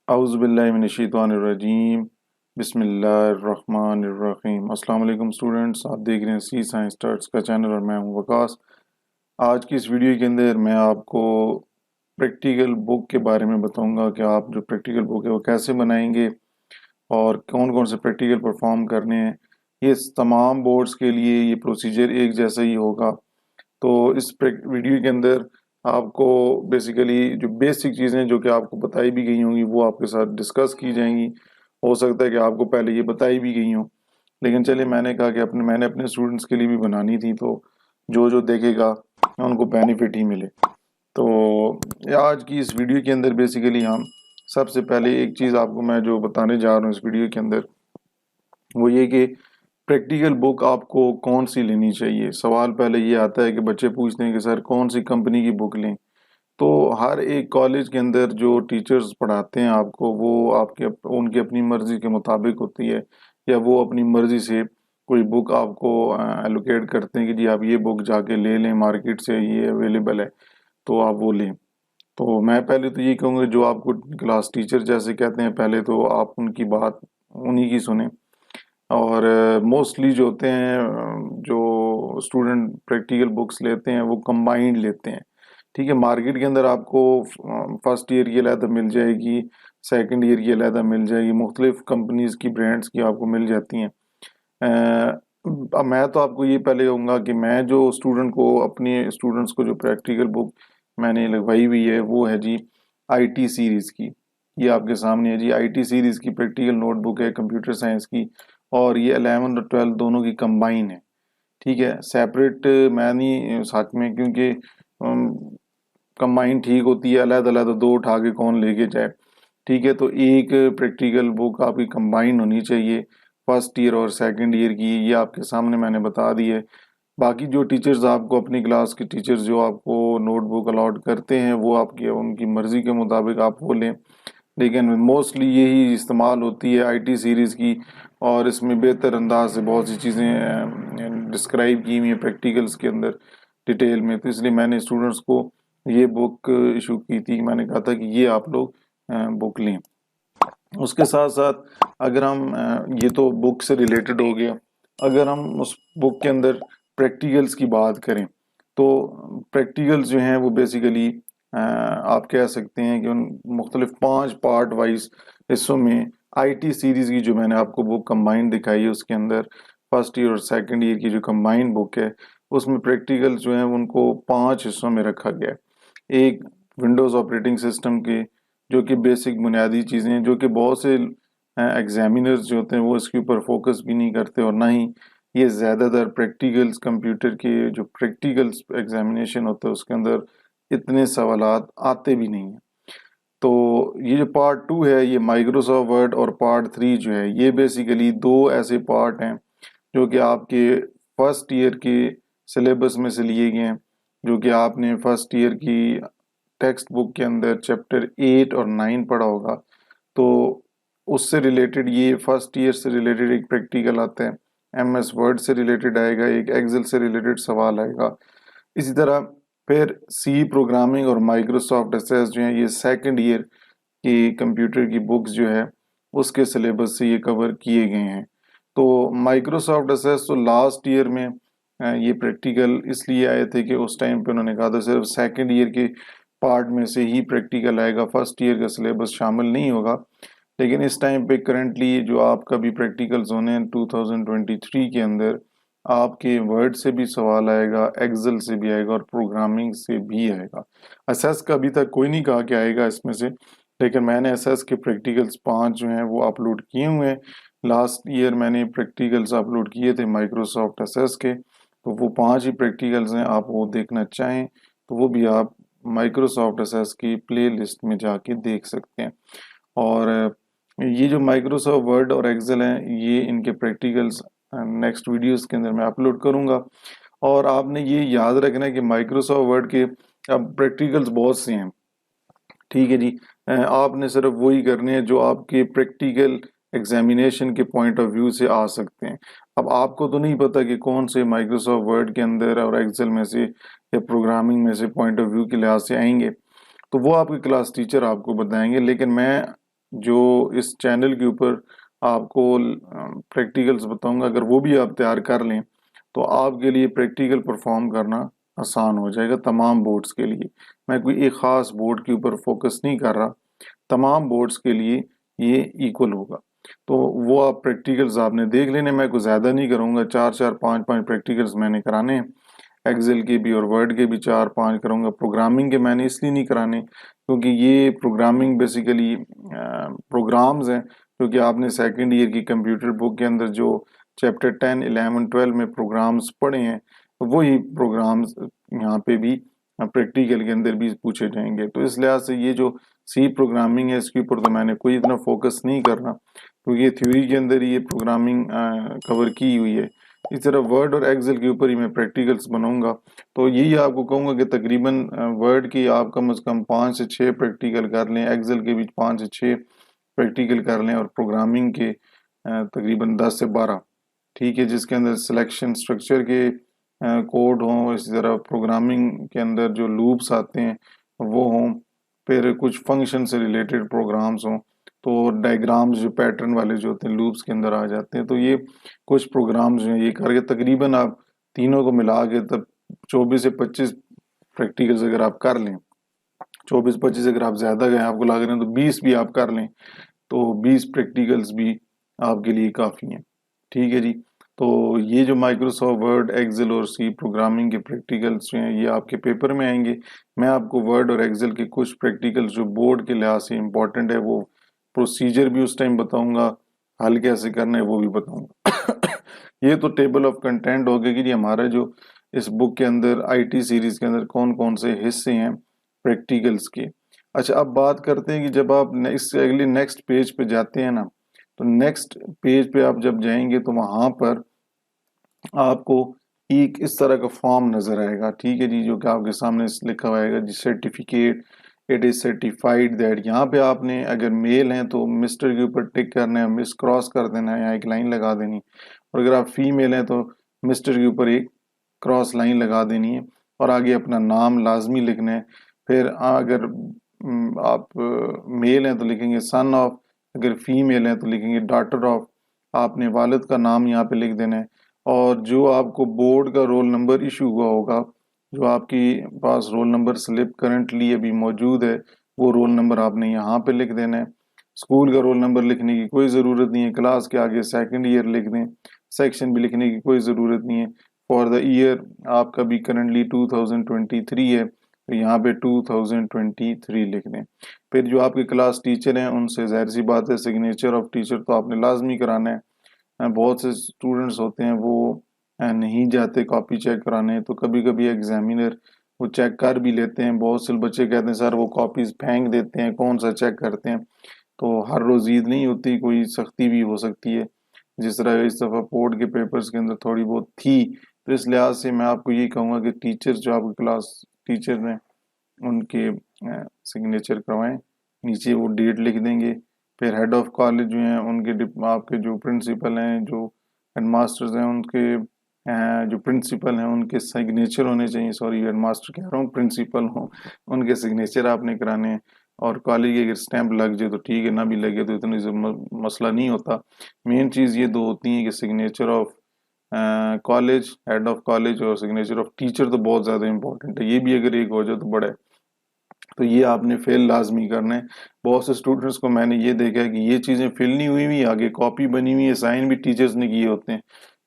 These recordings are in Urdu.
اعوذ باللہ من الشیطان الرجیم بسم اللہ الرحمن الرحیم۔ السلام علیکم اسٹوڈنٹس، آپ دیکھ رہے ہیں سی سائنس اسٹارٹس کا چینل اور میں ہوں وقاص۔ آج کی اس ویڈیو کے اندر میں آپ کو پریکٹیکل بک کے بارے میں بتاؤں گا کہ آپ جو پریکٹیکل بک ہے وہ کیسے بنائیں گے اور کون کون سے پریکٹیکل پرفارم کرنے ہیں۔ یہ تمام بورڈز کے لیے یہ پروسیجر ایک جیسا ہی ہوگا۔ تو اس ویڈیو کے اندر آپ کو بیسیکلی جو بیسک چیزیں جو کہ آپ کو بتائی بھی گئی ہوں گی وہ آپ کے ساتھ ڈسکس کی جائیں گی۔ ہو سکتا ہے کہ آپ کو پہلے یہ بتائی بھی گئی ہوں، لیکن چلے میں نے کہا کہ میں نے اپنے اسٹوڈنٹس کے لیے بھی بنانی تھی، تو جو دیکھے گا ان کو بینیفٹ ہی ملے۔ تو آج کی اس ویڈیو کے اندر بیسیکلی ہم سب سے پہلے ایک چیز آپ کو میں جو بتانے جا رہا ہوں اس ویڈیو کے اندر وہ یہ کہ پریکٹیکل بک آپ کو کون سی لینی چاہیے۔ سوال پہلے یہ آتا ہے کہ بچے پوچھتے ہیں کہ سر کون سی کمپنی کی بک لیں۔ تو ہر ایک کالج کے اندر جو ٹیچرز پڑھاتے ہیں آپ کو وہ ان کی اپنی مرضی کے مطابق ہوتی ہے، یا وہ اپنی مرضی سے کوئی بک آپ کو ایلوکیٹ کرتے ہیں کہ جی آپ یہ بک جا کے لے لیں، مارکیٹ سے یہ اویلیبل ہے تو آپ وہ لیں۔ تو میں پہلے تو یہ کہوں گا جو آپ کو کلاس ٹیچر جیسے کہتے ہیں پہلے تو آپ ان کی بات انہی کی سنیں، اور موسٹلی جو ہوتے ہیں جو اسٹوڈنٹ پریکٹیکل بکس لیتے ہیں وہ کمبائنڈ لیتے ہیں۔ ٹھیک ہے، مارکیٹ کے اندر آپ کو فرسٹ ایئر کی علیحدہ مل جائے گی، سیکنڈ ایئر کی علیحدہ مل جائے گی، مختلف کمپنیز کی برانڈز کی آپ کو مل جاتی ہیں۔ اب میں تو آپ کو یہ پہلے کہوں گا کہ میں جو اپنے اسٹوڈنٹس کو جو پریکٹیکل بک میں نے لگوائی ہوئی ہے وہ ہے جی آئی ٹی سیریز کی۔ یہ آپ کے سامنے ہے جی آئی ٹی سیریز کی پریکٹیکل نوٹ بک ہے کمپیوٹر سائنس کی، اور یہ 11 اور 12 دونوں کی کمبائن ہے۔ ٹھیک ہے، سیپریٹ میں نہیں ساتھ میں، کیونکہ کمبائن ٹھیک ہوتی ہے، علیحدہ علیحدہ دو اٹھا کے کون لے کے جائے۔ ٹھیک ہے، تو ایک پریکٹیکل بک آپ کی کمبائن ہونی چاہیے فرسٹ ایئر اور سیکنڈ ایئر کی، یہ آپ کے سامنے میں نے بتا دی ہے۔ باقی جو ٹیچرز آپ کو اپنی کلاس کے ٹیچرز جو آپ کو نوٹ بک الاٹ کرتے ہیں وہ آپ کی ان کی مرضی کے مطابق آپ وہ لیں، لیکن موسٹلی یہی استعمال ہوتی ہے آئی ٹی سیریز کی، اور اس میں بہتر انداز سے بہت سی چیزیں ڈسکرائب کی ہوئی ہیں پریکٹیکلز کے اندر ڈیٹیل میں۔ تو اس لیے میں نے اسٹوڈنٹس کو یہ بک ایشو کی تھی، میں نے کہا تھا کہ یہ آپ لوگ بک لیں۔ اس کے ساتھ ساتھ اگر ہم یہ تو بک سے ریلیٹڈ ہو گیا، اگر ہم اس بک کے اندر پریکٹیکلز کی بات کریں تو پریکٹیکلز جو ہیں وہ بیسیکلی آپ کہہ سکتے ہیں کہ ان مختلف 5 پارٹ وائز حصوں میں آئی ٹی سیریز کی جو میں نے آپ کو بک کمبائن دکھائی ہے، اس کے اندر فرسٹ ایئر اور سیکنڈ ایئر کی جو کمبائن بک ہے اس میں پریکٹیکل جو ہیں ان کو 5 حصوں میں رکھا گیا ہے۔ ایک ونڈوز آپریٹنگ سسٹم کے جو کہ بیسک بنیادی چیزیں ہیں، جو کہ بہت سے ایگزامینرز جو ہوتے ہیں وہ اس کے اوپر فوکس بھی نہیں کرتے، اور نہ ہی یہ زیادہ تر پریکٹیکلز کمپیوٹر کے جو پریکٹیکلز ایگزامینیشن ہوتا ہے اس کے اندر اتنے سوالات آتے بھی نہیں ہیں۔ تو یہ جو پارٹ 2 ہے یہ مائکروسافٹ ورڈ، اور پارٹ 3 جو ہے یہ بیسیکلی 2 ایسے پارٹ ہیں جو کہ آپ کے فرسٹ ایئر کے سلیبس میں سے لیے گئے ہیں، جو کہ آپ نے فرسٹ ایئر کی ٹیکسٹ بک کے اندر چیپٹر 8 اور 9 پڑھا ہوگا۔ تو اس سے ریلیٹڈ یہ فرسٹ ایئر سے ریلیٹڈ ایک پریکٹیکل آتا ہے، ایم ایس ورڈ سے ریلیٹڈ آئے گا، ایک ایکسل سے ریلیٹڈ سوال آئے گا۔ اسی طرح پھر سی پروگرامنگ اور مائکروسافٹ ایکسیس جو ہیں یہ سیکنڈ ایئر کی کمپیوٹر کی بکس جو ہے اس کے سلیبس سے یہ کور کیے گئے ہیں۔ تو مائکروسافٹ ایکسیس تو لاسٹ ایئر میں یہ پریکٹیکل اس لیے آئے تھے کہ اس ٹائم پہ انہوں نے کہا تھا صرف سیکنڈ ایئر کے پارٹ میں سے ہی پریکٹیکل آئے گا، فرسٹ ایئر کا سلیبس شامل نہیں ہوگا۔ لیکن اس ٹائم پہ کرنٹلی جو آپ کا بھی پریکٹیکلز ہونے ہیں 2023 کے اندر، آپ کے ورڈ سے بھی سوال آئے گا، ایکسل سے بھی آئے گا، اور پروگرامنگ سے بھی آئے گا۔ ایسیس کا ابھی تک کوئی نہیں کہا کہ آئے گا اس میں سے، لیکن میں نے ایسیس کے پریکٹیکلز 5 جو ہیں وہ اپلوڈ کیے ہوئے ہیں۔ لاسٹ ایئر میں نے پریکٹیکلز اپلوڈ کیے تھے مائکروسافٹ ایسیس کے، تو وہ 5 ہی پریکٹیکلز ہیں۔ آپ وہ دیکھنا چاہیں تو وہ بھی آپ مائکروسافٹ ایسیس کی پلے لسٹ میں جا کے دیکھ سکتے ہیں۔ اور یہ جو مائکروسافٹ ورڈ اور ایکسل ہیں یہ ان کے پریکٹیکلز نیکسٹ ویڈیوز کے اندر میں اپلوڈ کروں گا۔ اور آپ نے یہ یاد رکھنا ہے کہ مائکروسافٹ ورڈ کے اب پریکٹیکلز بہت سے ہیں، ٹھیک ہے جی، آپ نے صرف وہی کرنے ہیں جو آپ کے پریکٹیکل ایگزامینیشن کے پوائنٹ آف ویو سے آ سکتے ہیں۔ اب آپ کو تو نہیں پتا کہ کون سے مائکروسافٹ ورڈ کے اندر اور ایکسل میں سے یا پروگرامنگ میں سے پوائنٹ آف ویو کے لحاظ سے آئیں گے، تو وہ آپ کے کلاس ٹیچر آپ کو بتائیں گے۔ لیکن میں جو اس چینل کے اوپر آپ کو پریکٹیکلز بتاؤں گا، اگر وہ بھی آپ تیار کر لیں تو آپ کے لیے پریکٹیکل پرفارم کرنا آسان ہو جائے گا تمام بورڈز کے لیے۔ میں کوئی ایک خاص بورڈ کے اوپر فوکس نہیں کر رہا، تمام بورڈز کے لیے یہ ایکول ہوگا۔ تو وہ آپ پریکٹیکلز آپ نے دیکھ لینے، میں کوئی زیادہ نہیں کروں گا، 4 5 پریکٹیکلز میں نے کرانے ہیں، ایکسل کے بھی اور ورڈ کے بھی 4 5 کروں گا۔ پروگرامنگ کے میں نے اس لیے نہیں کرانے کیونکہ یہ پروگرامنگ بیسیکلی پروگرامز ہیں، کیونکہ آپ نے سیکنڈ ایئر کی کمپیوٹر بک کے اندر جو چیپٹر 10 11 12 میں پروگرامز پڑھے ہیں وہی پروگرامز یہاں پہ بھی پریکٹیکل کے اندر بھی پوچھے جائیں گے۔ تو اس لحاظ سے یہ جو سی پروگرامنگ ہے اس کے اوپر تو میں نے کوئی اتنا فوکس نہیں کرنا کیونکہ یہ تھیوری کے اندر یہ پروگرامنگ کور کی ہوئی ہے۔ اس طرح ورڈ اور ایکسل کے اوپر ہی میں پریکٹیکلز بناؤں گا، تو یہی آپ کو کہوں گا کہ تقریباً ورڈ کی آپ کم از کم 5 سے 6 پریکٹیکل کر لیں، ایکسل کے بھی 5 سے 6 پریکٹیکل کر لیں، اور پروگرامنگ کے تقریباً 10 سے 12، ٹھیک ہے، جس کے اندر سلیکشن سٹرکچر کے کوڈ ہوں، اسی طرح پروگرامنگ کے اندر جو لوپس آتے ہیں وہ ہوں، پھر کچھ فنکشن سے ریلیٹڈ پروگرامز ہوں، تو ڈائیگرامز جو پیٹرن والے جو ہوتے ہیں لوپس کے اندر آ جاتے ہیں، تو یہ کچھ پروگرامز جو ہیں یہ کر کے تقریباً آپ تینوں کو ملا کے تب 24 سے 25 پریکٹیکلز اگر آپ کر لیں، 24 25 اگر آپ زیادہ گئے آپ کو لگ رہے ہیں تو 20 بھی آپ کر لیں، تو 20 پریکٹیکلز بھی آپ کے لیے کافی ہیں، ٹھیک ہے جی۔ تو یہ جو مائکروسافٹ ورڈ، ایکسل اور سی پروگرامنگ کے پریکٹیکلز جو ہیں یہ آپ کے پیپر میں آئیں گے۔ میں آپ کو ورڈ اور ایکسل کے کچھ پریکٹیکلز جو بورڈ کے لحاظ سے امپورٹنٹ ہے وہ پروسیجر بھی اس ٹائم بتاؤں گا، حل کیسے کرنا ہے وہ بھی بتاؤں گا۔ یہ تو ٹیبل آف کنٹینٹ ہو گیا کہ جی ہمارا جو اس بک کے اندر آئی ٹی سیریز کے اندر کون کون سے حصے ہیں پریکٹیکلز کے۔ اچھا اب بات کرتے ہیں کہ جب آپ اس سے اگلے نیکسٹ پیج پہ جاتے ہیں نا، تو نیکسٹ پیج پہ آپ جب جائیں گے تو وہاں پر آپ کو ایک اس طرح کا فارم نظر آئے گا، ٹھیک ہے جی، جو کہ آپ کے سامنے لکھا ہوا ہے جی certificate it is certified that. یہاں پہ آپ نے اگر میل ہیں تو مسٹر کے اوپر ٹک کرنا ہے، مس کراس کر دینا ہے، یہاں ایک لائن لگا دینی، اور اگر آپ فیمیل ہیں تو مسٹر کے اوپر ایک کراس لائن لگا دینی ہے، اور آگے اپنا نام لازمی لکھنا ہے۔ پھر اگر آپ میل ہیں تو لکھیں گے سن آف، اگر فیمیل ہیں تو لکھیں گے ڈاٹر آف، آپ نے والد کا نام یہاں پہ لکھ دینا ہے، اور جو آپ کو بورڈ کا رول نمبر ایشو ہوا ہوگا، جو آپ کی پاس رول نمبر سلپ کرنٹلی ابھی موجود ہے وہ رول نمبر آپ نے یہاں پہ لکھ دینا ہے۔ اسکول کا رول نمبر لکھنے کی کوئی ضرورت نہیں ہے، کلاس کے آگے سیکنڈ ایئر لکھ دیں، سیکشن بھی لکھنے کی کوئی ضرورت نہیں ہے۔ فار دا ایئر آپ کا بھی کرنٹلی 2023 ہے تو یہاں پہ 2023 لکھ دیں۔ پھر جو آپ کے کلاس ٹیچر ہیں ان سے ظاہر سی بات ہے سگنیچر آف ٹیچر تو آپ نے لازمی کرانا ہے۔ بہت سے اسٹوڈنٹس ہوتے ہیں وہ نہیں جاتے کاپی چیک کرانے، تو کبھی کبھی ایگزامینر وہ چیک کر بھی لیتے ہیں، بہت سے بچے کہتے ہیں سر وہ کاپیز پھینک دیتے ہیں، کون سا چیک کرتے ہیں، تو ہر روز عید نہیں ہوتی، کوئی سختی بھی ہو سکتی ہے، جس طرح اس دفعہ بورڈ کے پیپرز کے اندر تھوڑی بہت تھی، تو اس لحاظ سے میں آپ کو یہ کہوں گا کہ ٹیچر جو آپ کے کلاس ٹیچر ہیں ان کے سگنیچر کروائیں، نیچے وہ ڈیٹ لکھ دیں گے۔ پھر ہیڈ آف کالج جو ہیں ان کے آپ کے جو پرنسپل ہیں، جو ہیڈ ماسٹرز ہیں، ان کے جو پرنسپل ہیں ان کے سگنیچر ہونے چاہیے، سوری ہیڈ ماسٹر کہہ رہا ہوں، پرنسپل ہوں ان کے سگنیچر آپ نے کرانے ہیں، اور کالج کی اگر سٹیمپ لگ جائے تو ٹھیک ہے، نہ بھی لگے تو اتنی مسئلہ نہیں ہوتا۔ مین چیز یہ دو ہوتی ہیں کہ signature of college, head of college, اور سگنیچر آف ٹیچر تو بہت زیادہ امپورٹنٹ ہے، یہ بھی اگر ایک ہو جائے تو بڑا ہے، تو یہ آپ نے فل لازمی کرنا ہے۔ بہت سے اسٹوڈنٹس کو میں نے یہ دیکھا ہے کہ یہ چیزیں فل نہیں ہوئی ہوئی، آگے کاپی بنی ہوئی ہے، سائن بھی ٹیچرز نے کیے ہوتے ہیں،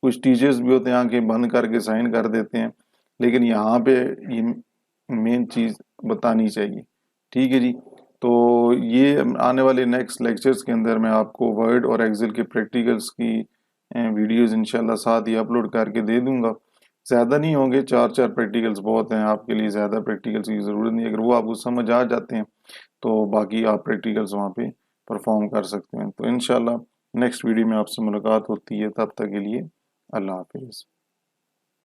کچھ ٹیچرز بھی ہوتے ہیں آنکھیں بند کر کے سائن کر دیتے ہیں، لیکن یہاں پہ یہ مین چیز بتانی چاہیے، ٹھیک ہے جی۔ تو یہ آنے والے نیکسٹ لیکچرز کے اندر میں آپ کو ورڈ اور ایکسل کے پریکٹیکلز کی ویڈیوز انشاءاللہ ساتھ ہی اپلوڈ کر کے دے دوں گا، زیادہ نہیں ہوں گے، 4 پریکٹیکلز بہت ہیں آپ کے لیے، زیادہ پریکٹیکلز کی ضرورت نہیں، اگر وہ آپ کو سمجھ آ جاتے ہیں تو باقی آپ پریکٹیکلز وہاں پہ پرفارم کر سکتے ہیں۔ تو انشاءاللہ نیکسٹ ویڈیو میں آپ سے ملاقات ہوتی ہے، تب تک کے لیے اللہ حافظ۔